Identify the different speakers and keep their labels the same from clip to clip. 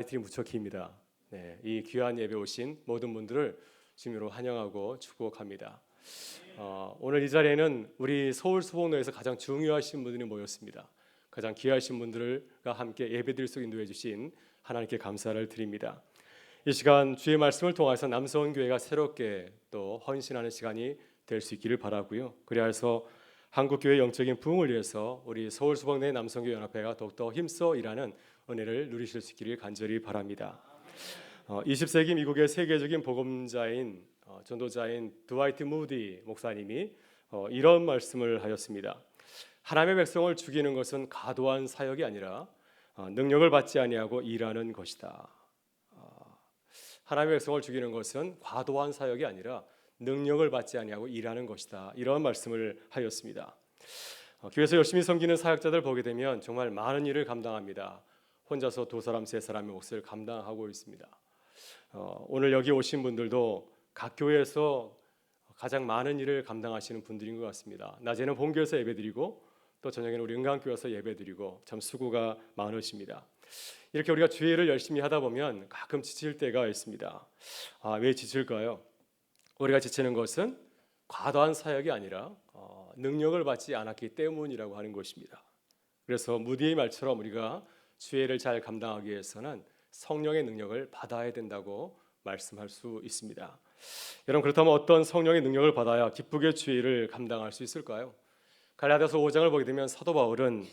Speaker 1: 타이틀이 무척 깁니다. 네, 이 귀한 예배 오신 모든 분들을 주님으로 환영하고 축복합니다. 오늘 이 자리에는 우리 서울 수복로에서 가장 중요하신 분들이 모였습니다. 가장 귀하신 분들과 함께 예배드릴 수 인도해 주신 하나님께 감사를 드립니다. 이 시간 주의 말씀을 통해서 남서원교회가 새롭게 또 헌신하는 시간이 될 수 있기를 바라고요. 그래서 한국교회 영적인 부흥을 위해서 우리 서울 수복내 남성교회 연합회가 더욱더 힘써 일하는 은혜를 누리실 수 있기를 간절히 바랍니다. 20세기 미국의 세계적인 복음자인 전도자인 드와이트 무디 목사님이 이런 말씀을 하였습니다. 하나님의 백성을 죽이는 것은 과도한 사역이 아니라 능력을 받지 아니하고 일하는 것이다. 하나님의 백성을 죽이는 것은 과도한 사역이 아니라 능력을 받지 아니하고 일하는 것이다. 이런 말씀을 하였습니다. 교회에서 열심히 섬기는 사역자들 보게 되면 정말 많은 일을 감당합니다. 혼자서 2사람, 3사람의 몫을 감당하고 있습니다. 오늘 여기 오신 분들도 각 교회에서 가장 많은 일을 감당하시는 분들인 것 같습니다. 낮에는 본교에서 예배드리고 또 저녁에는 우리 은강교회에서 예배드리고 참 수고가 많으십니다. 이렇게 우리가 주일을 열심히 하다 보면 가끔 지칠 때가 있습니다. 왜 지칠까요? 우리가 지치는 것은 과도한 사역이 아니라 능력을 받지 않았기 때문이라고 하는 것입니다. 그래서 무디의 말처럼 우리가 주일을 잘 감당하기 위해서는 성령의 능력을 받아야 된다고 말씀할 수 있습니다. 여러분, 그렇다면 어떤 성령의 능력을 받아야 기쁘게 주일을 감당할 수 있을까요? 갈라디아서 5장을 보게 되면 사도 바울은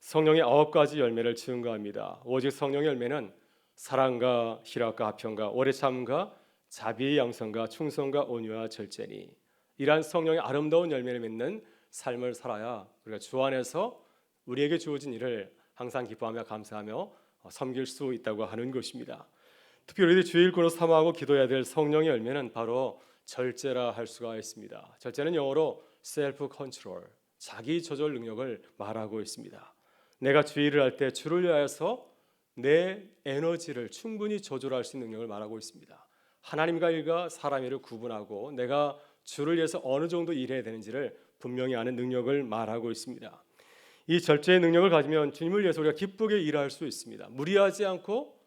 Speaker 1: 성령의 9가지 열매를 증거합니다. 오직 성령의 열매는 사랑과 희락과 화평과 오래 참과 자비의 양성과 충성과 온유와 절제니, 이러한 성령의 아름다운 열매를 맺는 삶을 살아야 우리가 주 안에서 우리에게 주어진 일을 항상 기뻐하며 감사하며 섬길 수 있다고 하는 것입니다. 특별히 우리 주일꾼으로 사모하고 기도해야 될 성령의 열매는 바로 절제라 할 수가 있습니다. 절제는 영어로 self control, 자기 조절 능력을 말하고 있습니다. 내가 주일을 할 때 주를 위하여서 내 에너지를 충분히 조절할 수 있는 능력을 말하고 있습니다. 하나님과 일과 사람 일을 구분하고 내가 주를 위해서 어느 정도 일해야 되는지를 분명히 아는 능력을 말하고 있습니다. 이 절제의 능력을 가지면 주님을 위해서 우리가 기쁘게 일할 수 있습니다. 무리하지 않고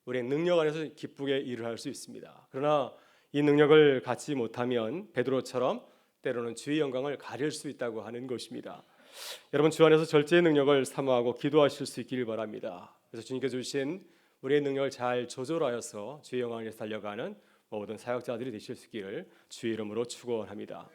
Speaker 1: 우리의 능력 안에서 기쁘게 일을 할 수 있습니다. 그러나 이 능력을 갖지 못하면 베드로처럼 때로는 주의 영광을 가릴 수 있다고 하는 것입니다. 여러분, 주 안에서 절제의 능력을 사모하고 기도하실 수 있기를 바랍니다. 그래서 주님께서 주신 우리의 능력을 잘 조절하여서 주의 영광을 위해서 달려가는 모든 사역자들이 되실 수 있기를 주의 이름으로 축원합니다.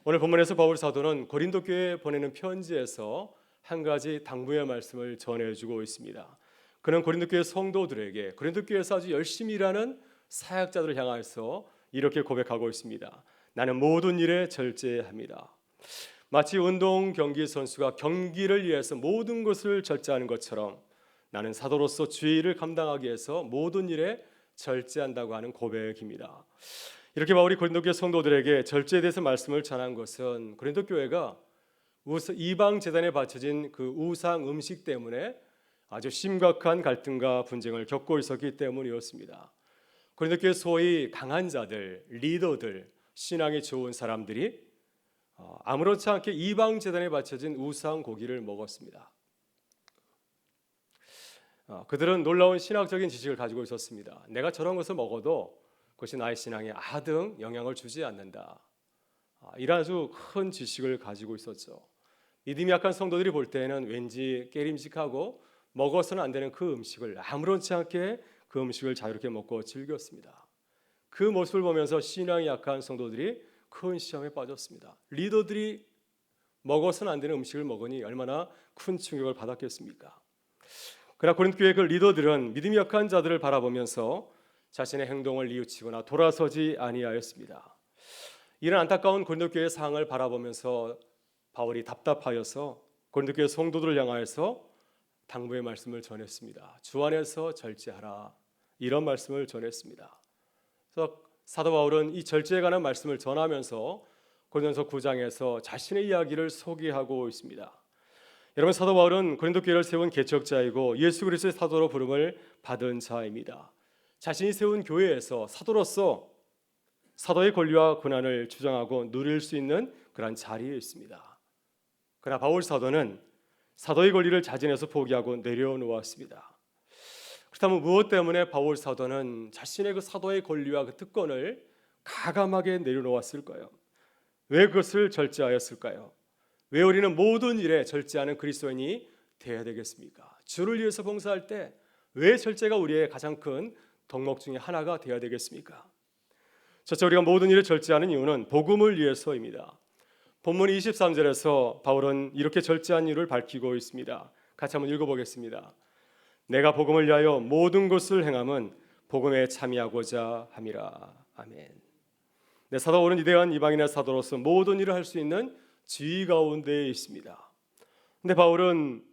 Speaker 1: 오늘 본문에서 바울 사도는 고린도 교회에 보내는 편지에서 한 가지 당부의 말씀을 전해주고 있습니다. 그는 고린도 교회 성도들에게, 고린도 교회에서 아주 열심히 일하는 사역자들을 향해서 이렇게 고백하고 있습니다. 나는 모든 일에 절제합니다. 마치 운동 경기 선수가 경기를 위해서 모든 것을 절제하는 것처럼 나는 사도로서 주의 일을 감당하기 위해서 모든 일에 절제한다고 하는 고백입니다. 이렇게 바울이 고린도 교회 성도들에게 절제에 대해서 말씀을 전한 것은 고린도 교회가 이방 제단에 바쳐진 그 우상 음식 때문에 아주 심각한 갈등과 분쟁을 겪고 있었기 때문이었습니다. 고린도 교회 소위 강한 자들, 리더들, 신앙이 좋은 사람들이 아무렇지 않게 이방 제단에 바쳐진 우상 고기를 먹었습니다. 그들은 놀라운 신학적인 지식을 가지고 있었습니다. 내가 저런 것을 먹어도 그것이 나의 신앙에 아등 영향을 주지 않는다. 이런 아주 큰 지식을 가지고 있었죠. 믿음이 약한 성도들이 볼 때는 왠지 깨림직하고 먹어서는 안 되는 그 음식을 아무렇지 않게 그 음식을 자유롭게 먹고 즐겼습니다. 그 모습을 보면서 신앙이 약한 성도들이 큰 시험에 빠졌습니다. 리더들이 먹어서는 안 되는 음식을 먹으니 얼마나 큰 충격을 받았겠습니까? 그러나 고린도 교회 그 리더들은 믿음이 약한 자들을 바라보면서 자신의 행동을 뉘우치거나 돌아서지 아니하였습니다. 이런 안타까운 고린도 교회의 상황을 바라보면서 바울이 답답하여서 고린도 교회 성도들을 향하여서 당부의 말씀을 전했습니다. 주 안에서 절제하라, 이런 말씀을 전했습니다. 그래서 사도 바울은 이 절제에 관한 말씀을 전하면서 고린도서 9장에서 자신의 이야기를 소개하고 있습니다. 여러분, 사도 바울은 고린도 교회를 세운 개척자이고 예수 그리스도의 사도로 부름을 받은 자입니다. 자신이 세운 교회에서 사도로서 사도의 권리와 권한을 주장하고 누릴 수 있는 그런 자리에 있습니다. 그러나 바울 사도는 사도의 권리를 자진해서 포기하고 내려놓았습니다. 그렇다면 무엇 때문에 바울 사도는 자신의 그 사도의 권리와 그 특권을 가감하게 내려놓았을까요? 왜 그것을 절제하였을까요? 왜 우리는 모든 일에 절제하는 그리스도인이 되어야 되겠습니까? 주를 위해서 봉사할 때 왜 절제가 우리의 가장 큰 덕목 중에 하나가 되어야 되겠습니까? 첫째, 우리가 모든 일을 절제하는 이유는 복음을 위해서입니다. 본문 23절에서 바울은 이렇게 절제한 이유를 밝히고 있습니다. 같이 한번 읽어보겠습니다. 내가 복음을 위하여 모든 것을 행함은 복음에 참여하고자 함이라. 아멘. 네, 사도 바울은 위대한 이방인의 사도로서 모든 일을 할 수 있는 지위 가운데에 있습니다. 근데 바울은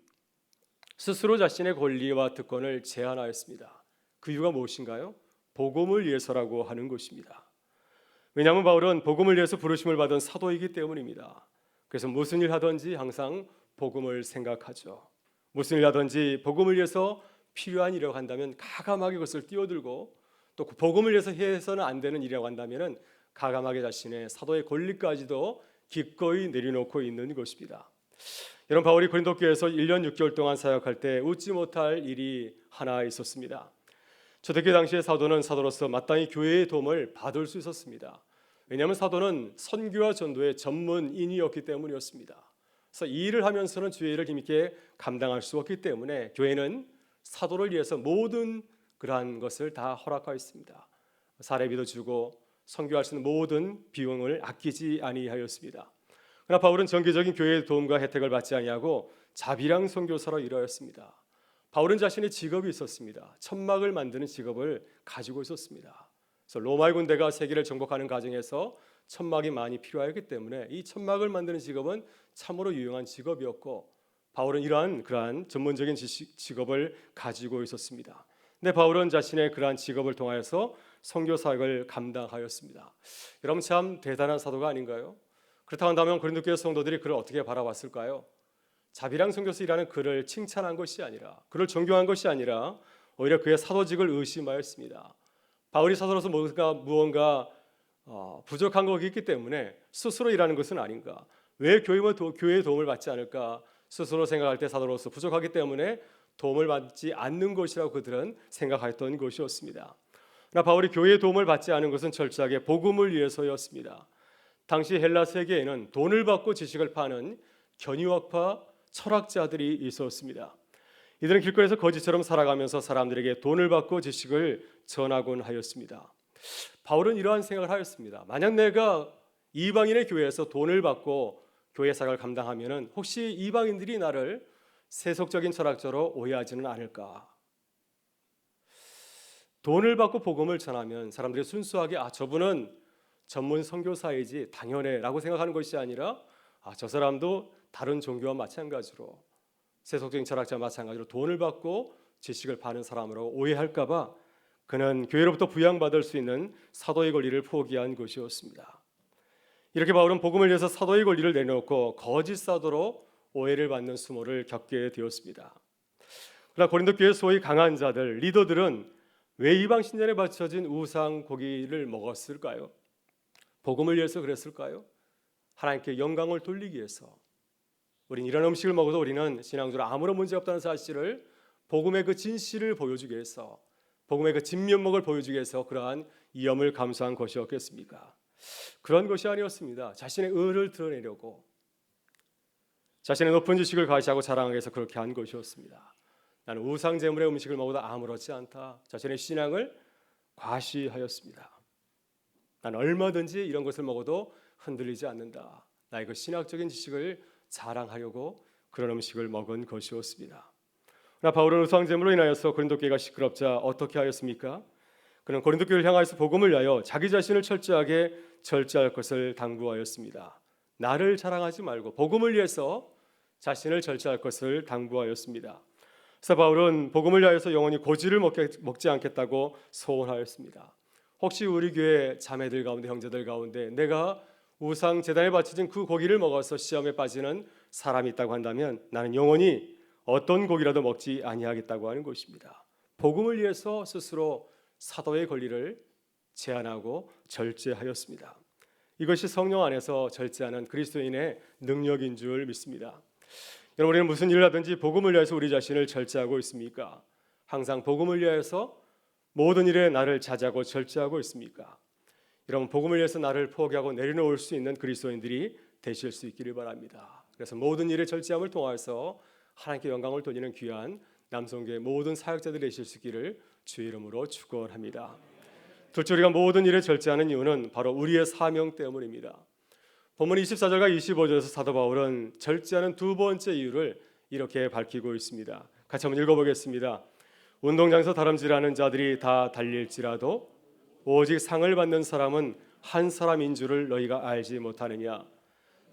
Speaker 1: 스스로 자신의 권리와 특권을 제한하였습니다. 그 이유가 무엇인가요? 복음을 위해서라고 하는 것입니다. 왜냐하면 바울은 복음을 위해서 부르심을 받은 사도이기 때문입니다. 그래서 무슨 일 하든지 항상 복음을 생각하죠. 무슨 일 하든지 복음을 위해서 필요한 일이라고 한다면 가감하게 그것을 뛰어들고, 또 복음을 위해서 해서는 안 되는 일이라고 한다면 가감하게 자신의 사도의 권리까지도 기꺼이 내려놓고 있는 것입니다. 여러분, 바울이 고린도 교회에서 1년 6개월 동안 사역할 때 웃지 못할 일이 하나 있었습니다. 초대교회 당시의 사도는 사도로서 마땅히 교회의 도움을 받을 수 있었습니다. 왜냐하면 사도는 선교와 전도의 전문인이었기 때문이었습니다. 그래서 이 일을 하면서는 주의 일을 힘있게 감당할 수 없기 때문에 교회는 사도를 위해서 모든 그러한 것을 다 허락하였습니다. 사례비도 주고 선교할 수 있는 모든 비용을 아끼지 아니하였습니다. 그러나 바울은 정기적인 교회의 도움과 혜택을 받지 아니하고 자비랑 선교사로 일하였습니다. 바울은 자신의 직업이 있었습니다. 천막을 만드는 직업을 가지고 있었습니다. 그래서 로마의 군대가 세계를 정복하는 과정에서 천막이 많이 필요하였기 때문에 이 천막을 만드는 직업은 참으로 유용한 직업이었고, 바울은 그러한 전문적인 직업을 가지고 있었습니다. 근데 바울은 자신의 그러한 직업을 통하여서 선교 사역을 감당하였습니다. 여러분, 참 대단한 사도가 아닌가요? 그렇다고 한다면 고린도 교회 성도들이 그를 어떻게 바라봤을까요? 자비랑 선교사 일하는 그를 칭찬한 것이 아니라, 그를 존경한 것이 아니라 오히려 그의 사도직을 의심하였습니다. 바울이 사도로서 무언가 부족한 것이 있기 때문에 스스로 일하는 것은 아닌가? 왜 교회의 도움을 받지 않을까? 스스로 생각할 때 사도로서 부족하기 때문에 도움을 받지 않는 것이라고 그들은 생각했던 것이었습니다. 그러나 바울이 교회의 도움을 받지 않은 것은 철저하게 복음을 위해서였습니다. 당시 헬라 세계에는 돈을 받고 지식을 파는 견유학파 철학자들이 있었습니다. 이들은 길거리에서 거지처럼 살아가면서 사람들에게 돈을 받고 지식을 전하곤 하였습니다. 바울은 이러한 생각을 하였습니다. 만약 내가 이방인의 교회에서 돈을 받고 교회 사역을 감당하면 혹시 이방인들이 나를 세속적인 철학자로 오해하지는 않을까? 돈을 받고 복음을 전하면 사람들이 순수하게 저분은 전문 선교사이지 당연해 라고 생각하는 것이 아니라 저 사람도 다른 종교와 마찬가지로, 세속적인 철학자와 마찬가지로 돈을 받고 지식을 파는 사람으로 오해할까 봐 그는 교회로부터 부양받을 수 있는 사도의 권리를 포기한 것이었습니다. 이렇게 바울은 복음을 위해서 사도의 권리를 내놓고 거짓 사도로 오해를 받는 수모를 겪게 되었습니다. 그러나 고린도 교회 소위 강한 자들, 리더들은 왜 이방 신전에 바쳐진 우상 고기를 먹었을까요? 복음을 위해서 그랬을까요? 하나님께 영광을 돌리기 위해서. 우린 이런 음식을 먹어도 우리는 신앙적으로 아무런 문제 없다는 사실을, 복음의 그 진실을 보여주기 위해서, 복음의 그 진면목을 보여주기 위해서 그러한 위험을 감수한 것이었겠습니까? 그런 것이 아니었습니다. 자신의 의를 드러내려고, 자신의 높은 지식을 과시하고 자랑하기 위해서 그렇게 한 것이었습니다. 나는 우상 제물의 음식을 먹어도 아무렇지 않다. 자신의 신앙을 과시하였습니다. 나는 얼마든지 이런 것을 먹어도 흔들리지 않는다. 나의 그 신학적인 지식을 자랑하려고 그런 음식을 먹은 것이었습니다. 그러나 바울은 우상 제물로 인하여서 고린도 교회가 시끄럽자 어떻게 하였습니까? 그는 고린도 교회를 향하여서 복음을 위하여 자기 자신을 철저하게 절제할 것을 당부하였습니다. 나를 자랑하지 말고 복음을 위해서 자신을 절제할 것을 당부하였습니다. 그래서 바울은 복음을 위하여서 영원히 고지를 먹지 않겠다고 소원하였습니다. 혹시 우리 교회 자매들 가운데, 형제들 가운데 내가 우상 제단에 바쳐진 그 고기를 먹어서 시험에 빠지는 사람이 있다고 한다면 나는 영원히 어떤 고기라도 먹지 아니하겠다고 하는 것입니다. 복음을 위해서 스스로 사도의 권리를 제한하고 절제하였습니다. 이것이 성령 안에서 절제하는 그리스도인의 능력인 줄 믿습니다. 여러분, 우리는 무슨 일을 하든지 복음을 위해서 우리 자신을 절제하고 있습니까? 항상 복음을 위하여서 모든 일에 나를 자제하고 절제하고 있습니까? 여러분, 복음을 위해서 나를 포기하고 내려놓을 수 있는 그리스도인들이 되실 수 있기를 바랍니다. 그래서 모든 일에 절제함을 통해서 하나님께 영광을 돌리는 귀한 남성교회 모든 사역자들이 되실 수 있기를 주의 이름으로 축원합니다. 둘째, 우리가 모든 일에 절제하는 이유는 바로 우리의 사명 때문입니다. 본문 24절과 25절에서 사도 바울은 절제하는 두 번째 이유를 이렇게 밝히고 있습니다. 같이 한번 읽어보겠습니다. 운동장에서 다름질하는 자들이 다 달릴지라도 오직 상을 받는 사람은 한 사람인 줄을 너희가 알지 못하느냐.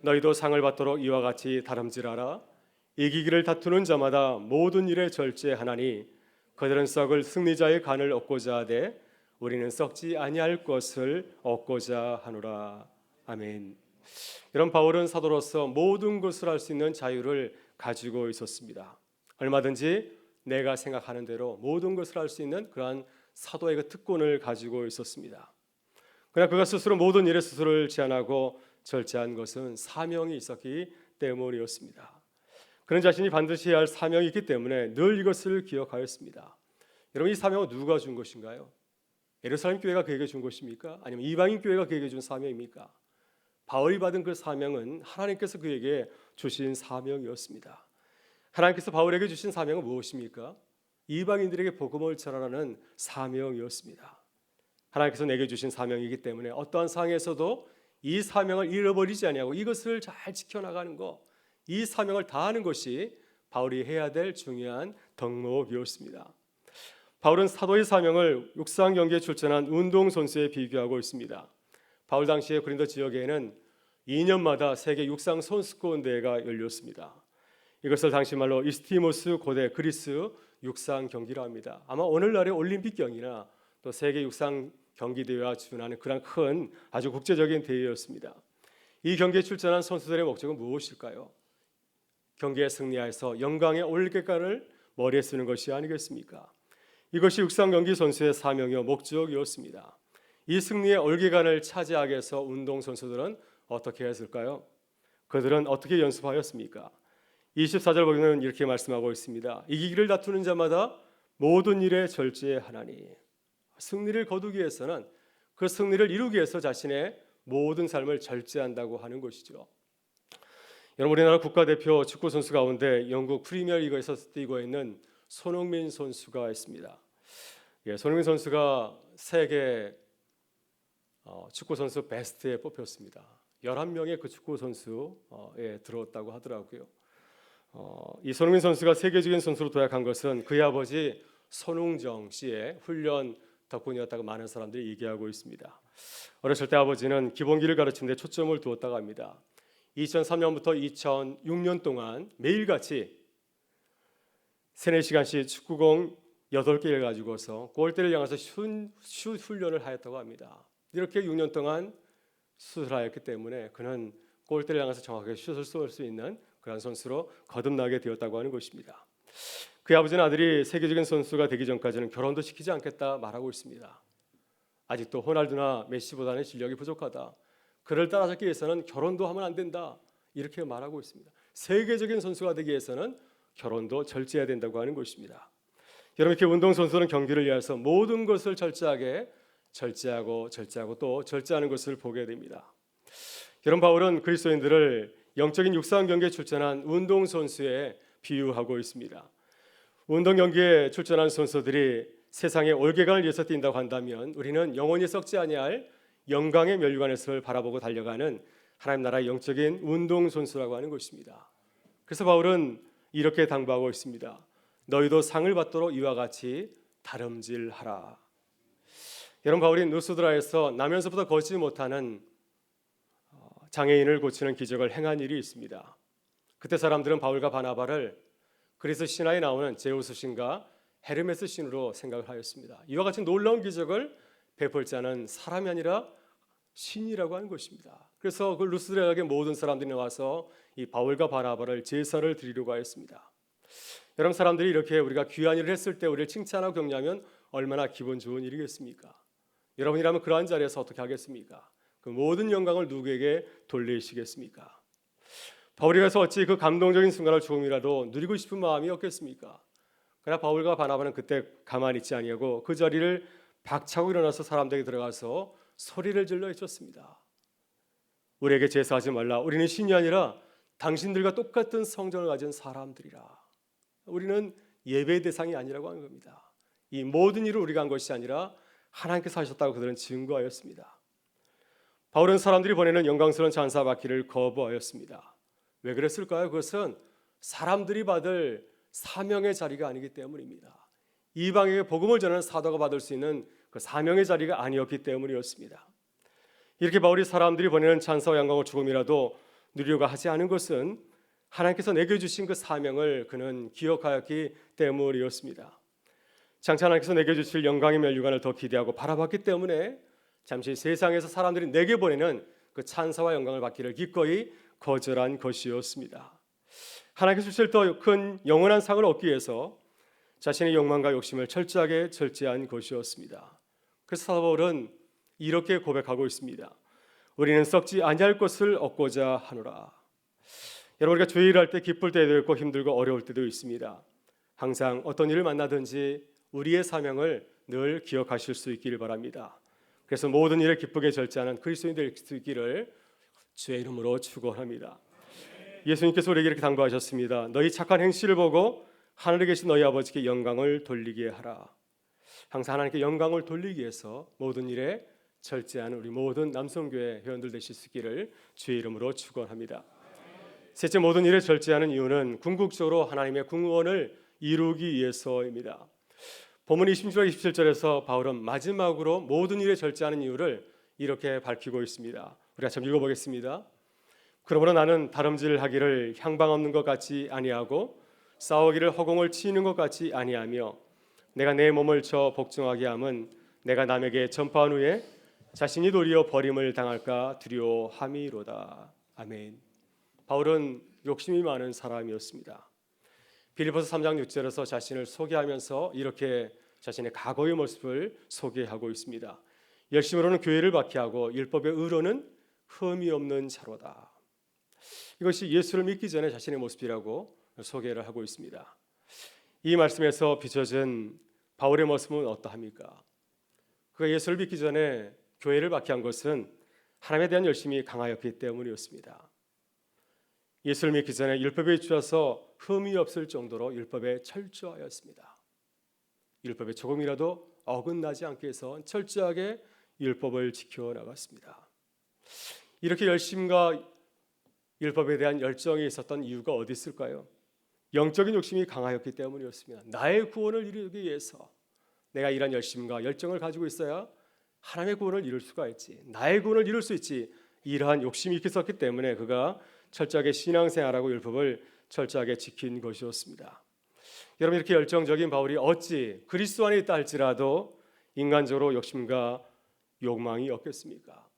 Speaker 1: 너희도 상을 받도록 이와 같이 다름질하라. 이기기를 다투는 자마다 모든 일에 절제하나니 그들은 썩을 승리자의 간을 얻고자 하되 우리는 썩지 아니할 것을 얻고자 하노라. 아멘. 여러분, 바울은 사도로서 모든 것을 할 수 있는 자유를 가지고 있었습니다. 얼마든지 내가 생각하는 대로 모든 것을 할 수 있는 그러한 사도의 그 특권을 가지고 있었습니다. 그러나 그가 스스로 모든 일에 스스로를 제한하고 절제한 것은 사명이 있었기 때문이었습니다. 그런 자신이 반드시 해야 할 사명이 있기 때문에 늘 이것을 기억하였습니다. 여러분, 이 사명은 누가 준 것인가요? 예루살렘 교회가 그에게 준 것입니까? 아니면 이방인 교회가 그에게 준 사명입니까? 바울이 받은 그 사명은 하나님께서 그에게 주신 사명이었습니다. 하나님께서 바울에게 주신 사명은 무엇입니까? 이방인들에게 복음을 전하라는 사명이었습니다. 하나님께서 내게 주신 사명이기 때문에 어떠한 상황에서도 이 사명을 잃어버리지 아니하고 이것을 잘 지켜나가는 것, 이 사명을 다하는 것이 바울이 해야 될 중요한 덕목이었습니다. 바울은 사도의 사명을 육상 경기에 출전한 운동선수에 비교하고 있습니다. 바울 당시에 고린도 지역에는 2년마다 세계 육상 선수권 대회가 열렸습니다. 이것을 당시 말로 이스티모스 고대 그리스 육상 경기라 합니다. 아마 오늘날의 올림픽 경기나 또 세계 육상 경기 대회와 준하는 그런 큰 아주 국제적인 대회였습니다. 이 경기에 출전한 선수들의 목적은 무엇일까요? 경기에 승리하여서 영광의 올림픽가를 머리에 쓰는 것이 아니겠습니까? 이것이 육상 경기 선수의 사명이요 목적이었습니다. 이 승리의 올기간을 차지하기 위해서 운동 선수들은 어떻게 했을까요? 그들은 어떻게 연습하였습니까? 24절 보면 이렇게 말씀하고 있습니다. 이기기를 다투는 자마다 모든 일에 절제하나니. 승리를 거두기 위해서는 그 승리를 이루기 위해서 자신의 모든 삶을 절제한다고 하는 것이죠. 여러분, 우리나라 국가대표 축구 선수 가운데 영국 프리미어리그에서 뛰고 있는 손흥민 선수가 있습니다. 손흥민 선수가 세계 축구 선수 베스트에 뽑혔습니다. 11명의 그 축구 선수에 들어왔다고 하더라고요. 이 손흥민 선수가 세계적인 선수로 도약한 것은 그의 아버지 손흥정 씨의 훈련 덕분이었다고 많은 사람들이 얘기하고 있습니다. 어렸을 때 아버지는 기본기를 가르치는 데 초점을 두었다고 합니다. 2003년부터 2006년 동안 매일같이 3-4시간씩 축구공 8개를 가지고서 골대를 향해서 슛 훈련을 하였다고 합니다. 이렇게 6년 동안 수술하였기 때문에 그는 골대를 향해서 정확하게 슛을 쏠 수 있는 그런 선수로 거듭나게 되었다고 하는 것입니다. 그의 아버지는 아들이 세계적인 선수가 되기 전까지는 결혼도 시키지 않겠다 말하고 있습니다. 아직도 호날두나 메시보다는 실력이 부족하다. 그를 따라잡기 위해서는 결혼도 하면 안 된다. 이렇게 말하고 있습니다. 세계적인 선수가 되기 위해서는 결혼도 절제해야 된다고 하는 것입니다. 여러분, 이렇게 운동선수는 경기를 위해서 모든 것을 절제하고 또 절제하는 것을 보게 됩니다. 여러분, 바울은 그리스도인들을 영적인 육상 경기에 출전한 운동선수에 비유하고 있습니다. 운동 경기에 출전한 선수들이 세상의 올개간을 위해서 뛴다고 한다면 우리는 영원히 썩지 아니할 영광의 면류관에서 바라보고 달려가는 하나님 나라의 영적인 운동선수라고 하는 것입니다. 그래서 바울은 이렇게 당부하고 있습니다. 너희도 상을 받도록 이와 같이 다름질하라. 여러분, 바울이 누스드라에서 나면서부터 걷지 못하는 장애인을 고치는 기적을 행한 일이 있습니다. 그때 사람들은 바울과 바나바를 그리스 신화에 나오는 제우스 신과 헤르메스 신으로 생각을 하였습니다. 이와 같이 놀라운 기적을 베풀 자는 사람이 아니라 신이라고 하는 것입니다. 그래서 그 루스드라에게 모든 사람들이 나와서 이 바울과 바나바를 제사를 드리려고 하였습니다. 여러분, 사람들이 이렇게 우리가 귀한 일을 했을 때 우리를 칭찬하고 격려하면 얼마나 기분 좋은 일이겠습니까? 여러분이라면 그러한 자리에서 어떻게 하겠습니까? 그 모든 영광을 누구에게 돌리시겠습니까? 바울이 가서 어찌 그 감동적인 순간을 조금이라도 누리고 싶은 마음이 없겠습니까? 그러나 바울과 바나바는 그때 가만히 있지 아니하고 그 자리를 박차고 일어나서 사람들에게 들어가서 소리를 질러 외쳤습니다. 우리에게 제사하지 말라. 우리는 신이 아니라 당신들과 똑같은 성전을 가진 사람들이라. 우리는 예배 대상이 아니라고 하는 겁니다. 이 모든 일을 우리가 한 것이 아니라 하나님께서 하셨다고 그들은 증거하였습니다. 바울은 사람들이 보내는 영광스러운 찬사받기를 거부하였습니다. 왜 그랬을까요? 그것은 사람들이 받을 사명의 자리가 아니기 때문입니다. 이방에게 복음을 전하는 사도가 받을 수 있는 그 사명의 자리가 아니었기 때문이었습니다. 이렇게 바울이 사람들이 보내는 찬사와 영광을 조금이라도 누리려고 하지 않은 것은 하나님께서 내게 주신 그 사명을 그는 기억하였기 때문이었습니다. 장차 하나님께서 내게 주실 영광의 멸류관을 더 기대하고 바라봤기 때문에 잠시 세상에서 사람들이 내게 보내는 그 찬사와 영광을 받기를 기꺼이 거절한 것이었습니다. 하나님께서 주실 더 큰 영원한 상을 얻기 위해서 자신의 욕망과 욕심을 철저하게 절제한 것이었습니다. 그래서 사도 바울은 이렇게 고백하고 있습니다. 우리는 썩지 아니할 것을 얻고자 하노라. 여러분, 우리가 주의 일할 때 기쁠 때도 있고 힘들고 어려울 때도 있습니다. 항상 어떤 일을 만나든지 우리의 사명을 늘 기억하실 수 있기를 바랍니다. 그래서 모든 일에 기쁘게 절제하는 그리스도인이 될 수 있기를 주의 이름으로 축원합니다. 예수님께서 우리에게 이렇게 당부하셨습니다. 너희 착한 행실을 보고 하늘에 계신 너희 아버지께 영광을 돌리게 하라. 항상 하나님께 영광을 돌리기 위해서 모든 일에 절제하는 우리 모든 남성교회 회원들 되실 수 있기를 주의 이름으로 축원합니다. 셋째, 모든 일에 절제하는 이유는 궁극적으로 하나님의 궁원을 이루기 위해서입니다. 본문 26절 27절에서 바울은 마지막으로 모든 일에 절제하는 이유를 이렇게 밝히고 있습니다. 우리가 참 읽어보겠습니다. 그러므로 나는 다름질하기를 향방 없는 것 같이 아니하고 싸우기를 허공을 치는 것 같이 아니하며 내가 내 몸을 쳐 복종하게 함은 내가 남에게 전파한 후에 자신이 도리어 버림을 당할까 두려워함이로다. 아멘. 바울은 욕심이 많은 사람이었습니다. 빌립보서 3장 6절에서 자신을 소개하면서 이렇게 자신의 과거의 모습을 소개하고 있습니다. 열심으로는 교회를 박해하고 율법의 의로는 흠이 없는 자로다. 이것이 예수를 믿기 전에 자신의 모습이라고 소개를 하고 있습니다. 이 말씀에서 비춰진 바울의 모습은 어떠합니까? 그가 예수를 믿기 전에 교회를 박해한 것은 하나님에 대한 열심이 강하였기 때문이었습니다. 예수를 믿기 전에 율법에 주어서 흠이 없을 정도로 율법에 철저하였습니다. 율법에 조금이라도 어긋나지 않게 해서 철저하게 율법을 지켜나갔습니다. 이렇게 열심과 율법에 대한 열정이 있었던 이유가 어디 있을까요? 영적인 욕심이 강하였기 때문이었습니다. 나의 구원을 이루기 위해서 내가 이런 열심과 열정을 가지고 있어야 하나님의 구원을 이룰 수가 있지, 나의 구원을 이룰 수 있지, 이러한 욕심이 있었기 때문에 그가 철저하게 신앙생활하고 율법을 철저하게 지킨 것이었습니다. 여러분, 이렇게 열정적인 바울이 어찌 그리스도 안에 있다 할지라도 인간적으로 욕심과 욕망이 없겠습니까?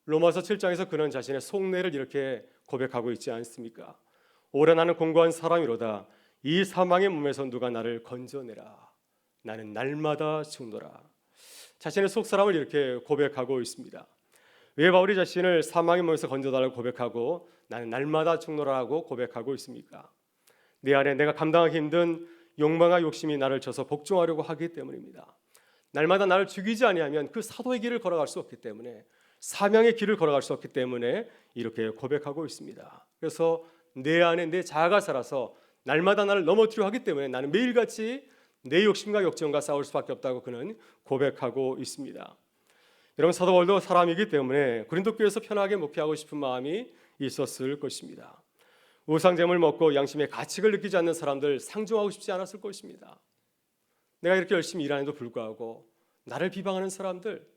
Speaker 1: 로마서 7장에서 그는 자신의 속내를 이렇게 고백하고 있지 않습니까? 오라 나는 공고한 사람이로다. 이 사망의 몸에서 누가 나를 건져내라. 나는 날마다 죽노라. 자신의 속사람을 이렇게 고백하고 있습니다. 왜 바울이 자신을 사망의 몸에서 건져달라고 고백하고 나는 날마다 죽노라고 고백하고 있습니까? 내 안에 내가 감당하기 힘든 욕망과 욕심이 나를 쳐서 복종하려고 하기 때문입니다. 날마다 나를 죽이지 아니하면 그 사도의 길을 걸어갈 수 없기 때문에, 사명의 길을 걸어갈 수 없기 때문에 이렇게 고백하고 있습니다. 그래서 내 안에 내 자아가 살아서 날마다 나를 넘어뜨려 하기 때문에 나는 매일같이 내 욕심과 욕정과 싸울 수밖에 없다고 그는 고백하고 있습니다. 여러분, 사도 바울도 사람이기 때문에 고린도 교회에서 편하게 목회하고 싶은 마음이 있었을 것입니다. 우상잼을 먹고 양심의 가책을 느끼지 않는 사람들 상종하고 싶지 않았을 것입니다. 내가 이렇게 열심히 일하는데도 불구하고 나를 비방하는 사람들,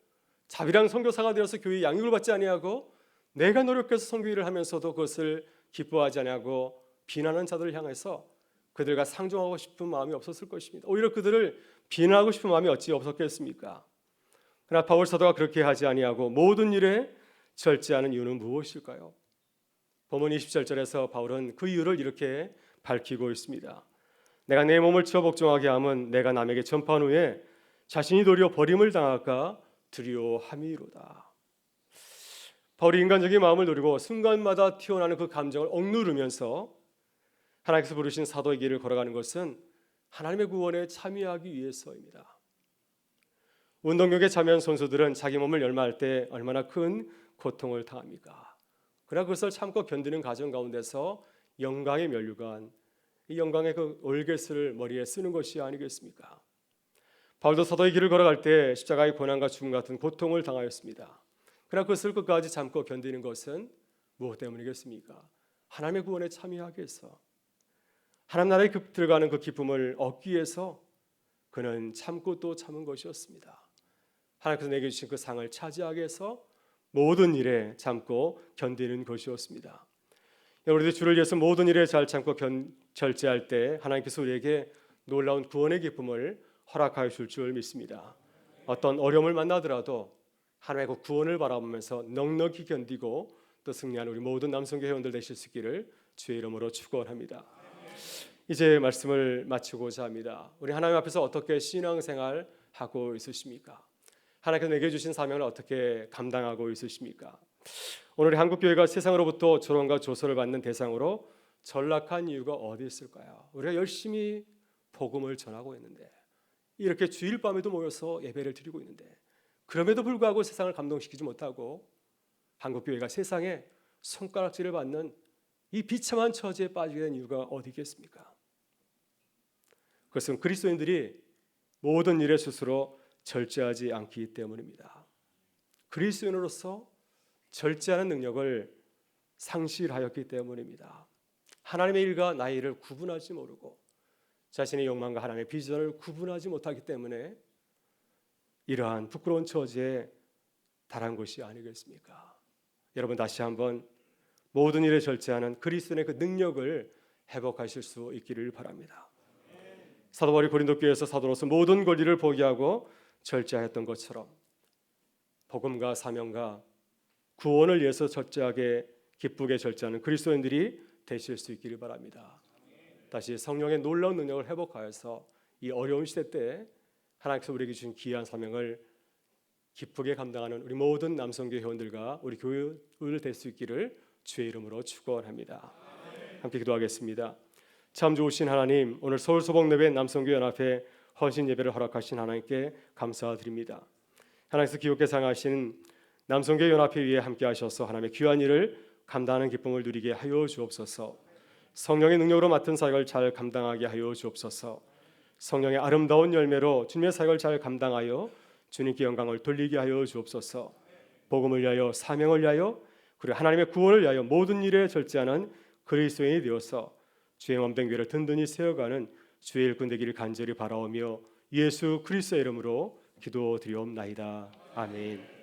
Speaker 1: 자비랑 선교사가 되어서 교회 양육을 받지 아니하고 내가 노력해서 선교 일을 하면서도 그것을 기뻐하지 아니하고 비난하는 자들을 향해서 그들과 상종하고 싶은 마음이 없었을 것입니다. 오히려 그들을 비난하고 싶은 마음이 어찌 없었겠습니까? 그러나 바울 사도가 그렇게 하지 아니하고 모든 일에 절제하는 이유는 무엇일까요? 본문 27절에서 바울은 그 이유를 이렇게 밝히고 있습니다. 내가 내 몸을 치어 복종하게 함은 내가 남에게 전파한 후에 자신이 도리어 버림을 당할까 두려워함이로다. 바울이 인간적인 마음을 누리고 순간마다 튀어나오는 그 감정을 억누르면서 하나님께서 부르신 사도의 길을 걸어가는 것은 하나님의 구원에 참여하기 위해서입니다. 운동경기에 참여한 선수들은 자기 몸을 열마할 때 얼마나 큰 고통을 당합니까? 그러나 그것을 참고 견디는 과정 가운데서 영광의 면류관, 이 영광의 그 올겟을 머리에 쓰는 것이 아니겠습니까? 바울도 사도의 길을 걸어갈 때 십자가의 고난과 죽음 같은 고통을 당하였습니다. 그러나 그것을 끝까지 참고 견디는 것은 무엇 때문이겠습니까? 하나님의 구원에 참여하기 위해서, 하나님 나라에 들어가는 그 기쁨을 얻기 위해서 그는 참고 또 참은 것이었습니다. 하나님께서 내게 주신 그 상을 차지하기 위해서 모든 일에 참고 견디는 것이었습니다. 우리도 주를 위해서 모든 일에 잘 참고 절제할 때 하나님께서 우리에게 놀라운 구원의 기쁨을 허락하실 줄 믿습니다. 어떤 어려움을 만나더라도 하나님의 그 구원을 바라보면서 넉넉히 견디고 또 승리하는 우리 모든 남성교 회원들 되실 수 있기를 주의 이름으로 축원합니다. 이제 말씀을 마치고자 합니다. 우리 하나님 앞에서 어떻게 신앙생활 하고 있으십니까? 하나님께서 내게 주신 사명을 어떻게 감당하고 있으십니까? 오늘 한국교회가 세상으로부터 조롱과 조소를 받는 대상으로 전락한 이유가 어디 있을까요? 우리가 열심히 복음을 전하고 있는데, 이렇게 주일 밤에도 모여서 예배를 드리고 있는데, 그럼에도 불구하고 세상을 감동시키지 못하고 한국교회가 세상에 손가락질을 받는 이 비참한 처지에 빠지게 된 이유가 어디 있겠습니까? 그것은 그리스도인들이 모든 일에 스스로 절제하지 않기 때문입니다. 그리스도인으로서 절제하는 능력을 상실하였기 때문입니다. 하나님의 일과 나의 일을 구분하지 모르고 자신의 욕망과 하나님의 비전을 구분하지 못하기 때문에 이러한 부끄러운 처지에 달한 것이 아니겠습니까? 여러분, 다시 한번 모든 일에 절제하는 그리스도의 그 능력을 회복하실 수 있기를 바랍니다. 사도 바울이 고린도 교회에서 사도로서 모든 권리를 포기하고 절제하였던 것처럼 복음과 사명과 구원을 위해서 절제하게 기쁘게 절제하는 그리스도인들이 되실 수 있기를 바랍니다. 다시 성령의 놀라운 능력을 회복하여서 이 어려운 시대 때 하나님께서 우리에게 주신 귀한 사명을 기쁘게 감당하는 우리 모든 남성교 회원들과 우리 교회를 될 수 있기를 주의 이름으로 축원합니다. 함께 기도하겠습니다. 참 좋으신 하나님, 오늘 서울소복내배 남성교 연합회 헌신 예배를 허락하신 하나님께 감사드립니다. 하나님께서 기롭게 사랑하신 남성교 연합회 위에 함께 하셔서 하나님의 귀한 일을 감당하는 기쁨을 누리게 하여 주옵소서. 성령의 능력으로 맡은 사역을 잘 감당하게 하여 주옵소서. 성령의 아름다운 열매로 주님의 사역을 잘 감당하여 주님께 영광을 돌리게 하여 주옵소서. 복음을 위하여, 사명을 위하여, 그리고 하나님의 구원을 위하여 모든 일에 절제하는 그리스도인이 되어서 주의 몸된 교회를 든든히 세워가는 주의 일꾼 되기를 간절히 바라오며 예수 그리스도의 이름으로 기도드리옵나이다. 아멘.